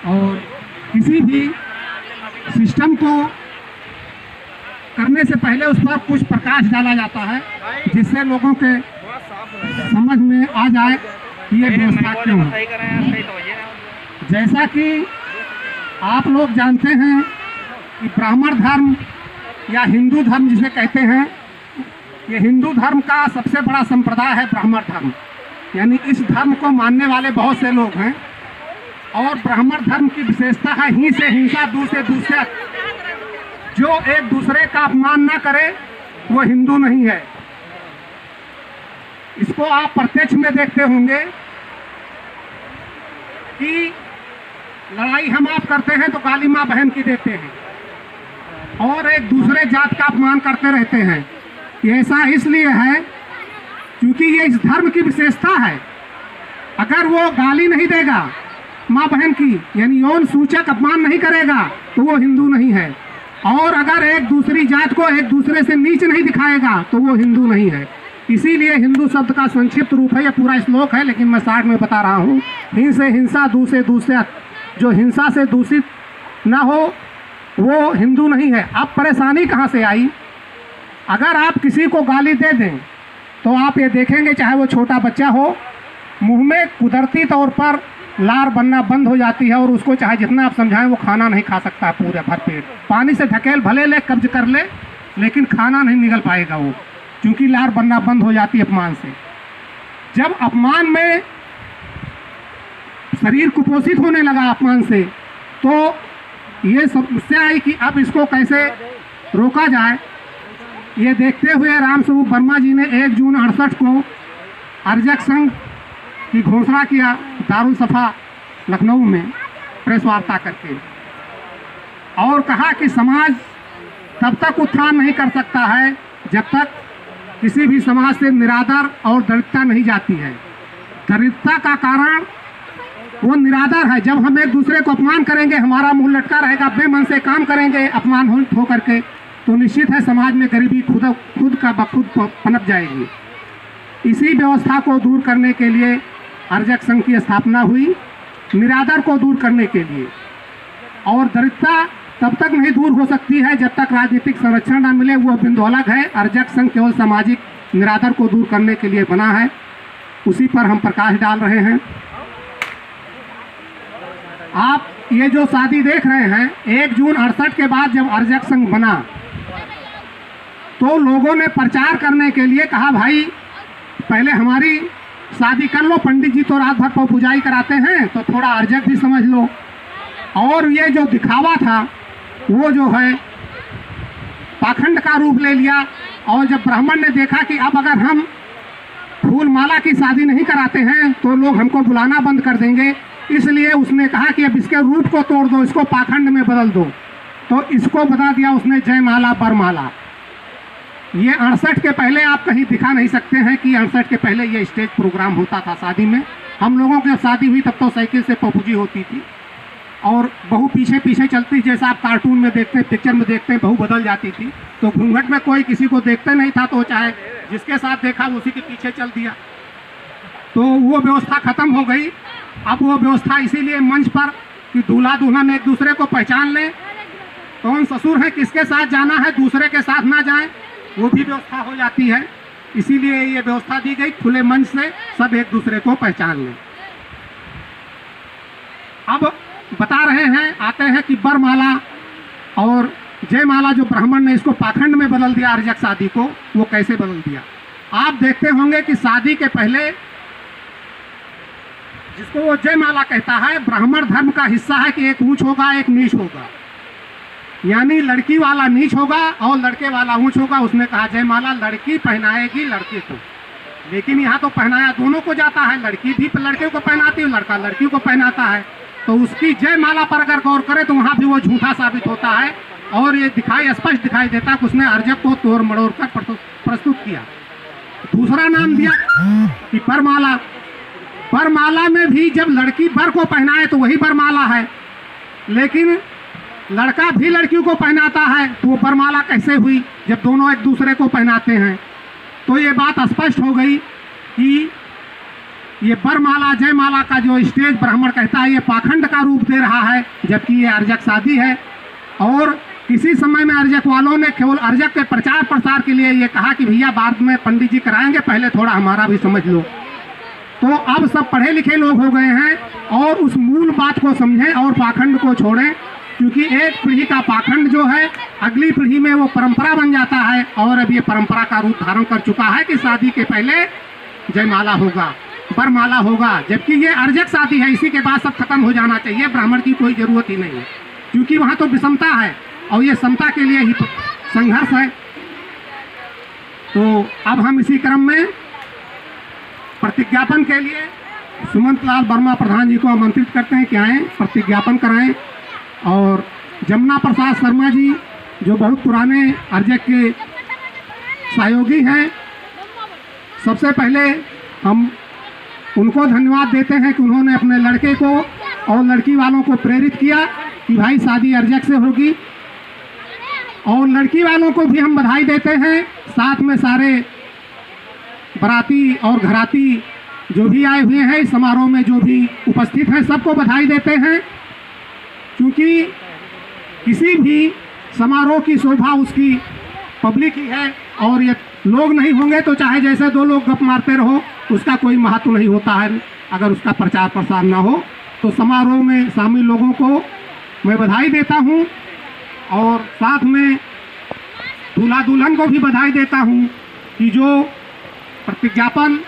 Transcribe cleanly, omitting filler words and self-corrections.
और किसी भी सिस्टम को करने से पहले उस पर कुछ प्रकाश डाला जाता है जिससे लोगों के समझ में आ जाए कि ये व्यवस्था क्यों है। जैसा कि आप लोग जानते हैं कि ब्राह्मण धर्म या हिंदू धर्म जिसे कहते हैं, ये हिंदू धर्म का सबसे बड़ा संप्रदाय है ब्राह्मण धर्म। यानी इस धर्म को मानने वाले बहुत से लोग हैं। और ब्राह्मण धर्म की विशेषता है ही से हिंसा, दू से दूसरे। जो एक दूसरे का अपमान ना करे वो हिंदू नहीं है। इसको आप प्रत्यक्ष में देखते होंगे कि लड़ाई हम आप करते हैं तो गाली माँ बहन की देते हैं और एक दूसरे जात का अपमान करते रहते हैं। ये ऐसा इसलिए है क्योंकि ये इस धर्म की विशेषता है। अगर वो गाली नहीं देगा माँ बहन की, यानी यौन सूचक अपमान नहीं करेगा, तो वो हिंदू नहीं है। और अगर एक दूसरी जात को एक दूसरे से नीच नहीं दिखाएगा तो वो हिंदू नहीं है। इसीलिए हिंदू शब्द का संक्षिप्त रूप है, यह पूरा श्लोक है लेकिन मैं शार्ट में बता रहा हूँ। हिं से हिंसा, दू से दूसरा। जो हिंसा से दूषित ना हो वो हिंदू नहीं है। अब परेशानी कहाँ से आई? अगर आप किसी को गाली दे दें तो आप ये देखेंगे, चाहे वो छोटा बच्चा हो, मुंह में कुदरती तौर पर लार बनना बंद हो जाती है और उसको चाहे जितना आप समझाएं वो खाना नहीं खा सकता पूरे भर पेट। पानी से ढकेल भले ले, कब्ज कर ले, लेकिन खाना नहीं निकल पाएगा वो, क्योंकि लार बनना बंद हो जाती है अपमान से। जब अपमान में शरीर कुपोषित होने लगा अपमान से, तो ये समस्या आई कि अब इसको कैसे रोका जाए। ये देखते हुए रामस्वरूप वर्मा जी ने 1 जून 68 को अर्जक संघ की घोषणा किया दारुल सफा लखनऊ में प्रेस वार्ता करके, और कहा कि समाज तब तक उत्थान नहीं कर सकता है जब तक किसी भी समाज से निरादर और दरिद्रता नहीं जाती है। दरिद्रता का कारण वो निरादर है। जब हम एक दूसरे को अपमान करेंगे, हमारा मुंह लटका रहेगा, बेमन से काम करेंगे अपमान हो करके, तो निश्चित है समाज में गरीबी खुद का बखुद पनप जाएगी। इसी व्यवस्था को दूर करने के लिए अर्जक संघ की स्थापना हुई, निरादर को दूर करने के लिए। और दरिद्रता तब तक नहीं दूर हो सकती है जब तक राजनीतिक संरक्षण न मिले, वो बिंदु अलग है। अर्जक संघ केवल सामाजिक निरादर को दूर करने के लिए बना है, उसी पर हम प्रकाश डाल रहे हैं। आप ये जो शादी देख रहे हैं, 1 जून 68 के बाद जब अर्जक संघ बना तो लोगों ने प्रचार करने के लिए कहा, भाई पहले हमारी शादी कर लो, पंडित जी तो रात भर पौ पूजाई कराते हैं, तो थोड़ा अर्जक भी समझ लो। और ये जो दिखावा था वो जो है पाखंड का रूप ले लिया। और जब ब्राह्मण ने देखा कि अब अगर हम फूल माला की शादी नहीं कराते हैं तो लोग हमको बुलाना बंद कर देंगे, इसलिए उसने कहा कि अब इसके रूप को तोड़ दो, इसको पाखंड में बदल दो। तो इसको बता दिया उसने जयमाला बरमाला। ये 68 के पहले आप कहीं दिखा नहीं सकते हैं कि 68 के पहले ये स्टेज प्रोग्राम होता था शादी में। हम लोगों की शादी हुई तब तो साइकिल से पपूजी होती थी और बहू पीछे पीछे चलती, जैसा आप कार्टून में देखते हैं, पिक्चर में देखते हैं, बहू बदल जाती थी। तो घूंघट में कोई किसी को देखते नहीं था, तो चाहे जिसके साथ देखा उसी के पीछे चल दिया। तो वो व्यवस्था खत्म हो गई। अब वो व्यवस्था इसीलिए मंच पर कि दूल्हा दुल्हन एक दूसरे को पहचान लें, कौन ससुर है, किसके साथ जाना है, दूसरे के साथ ना जाएं, वो भी व्यवस्था हो जाती है। इसीलिए ये व्यवस्था दी गई, खुले मंच से सब एक दूसरे को पहचान लें। अब बता रहे हैं, आते हैं कि बरमाला और जयमाला जो ब्राह्मण ने इसको पाखंड में बदल दिया, अर्जक शादी को, वो कैसे बदल दिया। आप देखते होंगे कि शादी के पहले जिसको वो जयमाला कहता है, ब्राह्मण धर्म का हिस्सा है कि एक ऊंच होगा एक नीच होगा, यानी लड़की वाला नीच होगा और लड़के वाला ऊंच होगा। उसने कहा जयमाला लड़की पहनाएगी लड़के को, लेकिन यहाँ तो पहनाया दोनों को जाता है, लड़की भी लड़के को पहनाती है, लड़का लड़की को पहनाता है। तो उसकी जयमाला पर अगर गौर करें तो वहाँ भी वो झूठा साबित होता है और ये स्पष्ट दिखाई देता कि उसने अर्जक को तोड़ मड़ोड़ कर प्रस्तुत किया। दूसरा नाम दिया कि बरमाला। बरमाला में भी जब लड़की बर को पहनाए तो वही बरमाला है, लेकिन लड़का भी लड़की को पहनाता है तो वो बरमाला कैसे हुई जब दोनों एक दूसरे को पहनाते हैं। तो ये बात स्पष्ट हो गई कि ये वरमाला जयमाला का जो स्टेज ब्राह्मण कहता है, ये पाखंड का रूप दे रहा है, जबकि ये अर्जक शादी है। और किसी समय में अर्जक वालों ने केवल अर्जक के प्रचार प्रसार के लिए ये कहा कि भैया बाद में पंडित जी कराएंगे, पहले थोड़ा हमारा भी समझ लो। तो अब सब पढ़े लिखे लोग हो गए हैं और उस मूल बात को समझें और पाखंड को छोड़ें, क्योंकि एक पीढ़ी का पाखंड जो है अगली पीढ़ी में वो परंपरा बन जाता है। और अब ये परंपरा का रूप धारण कर चुका है कि शादी के पहले जयमाला होगा, वरमाला होगा, जबकि ये अर्जक शादी है। इसी के बाद सब खत्म हो जाना चाहिए, ब्राह्मण की कोई ज़रूरत ही नहीं है, क्योंकि वहाँ तो विषमता है और ये समता के लिए ही संघर्ष है। तो अब हम इसी क्रम में प्रतिज्ञापन के लिए सुमंत लाल वर्मा प्रधान जी को आमंत्रित करते हैं कि आएँ, प्रतिज्ञापन कराएं। और जमुना प्रसाद शर्मा जी जो बहुत पुराने अर्जक के सहयोगी हैं, सबसे पहले हम उनको धन्यवाद देते हैं कि उन्होंने अपने लड़के को और लड़की वालों को प्रेरित किया कि भाई शादी अर्जक से होगी। और लड़की वालों को भी हम बधाई देते हैं, साथ में सारे बाराती और घराती जो भी आए हुए हैं इस समारोह में, जो भी उपस्थित हैं, सबको बधाई देते हैं। क्योंकि किसी भी समारोह की शोभा उसकी पब्लिक ही है, और ये लोग नहीं होंगे तो चाहे जैसे दो लोग गप मारते रहो, उसका कोई महत्व नहीं होता है अगर उसका प्रचार प्रसार ना हो। तो समारोह में शामिल लोगों को मैं बधाई देता हूं और साथ में दूल्हा दुल्हन को भी बधाई देता हूं कि जो प्रतिज्ञापन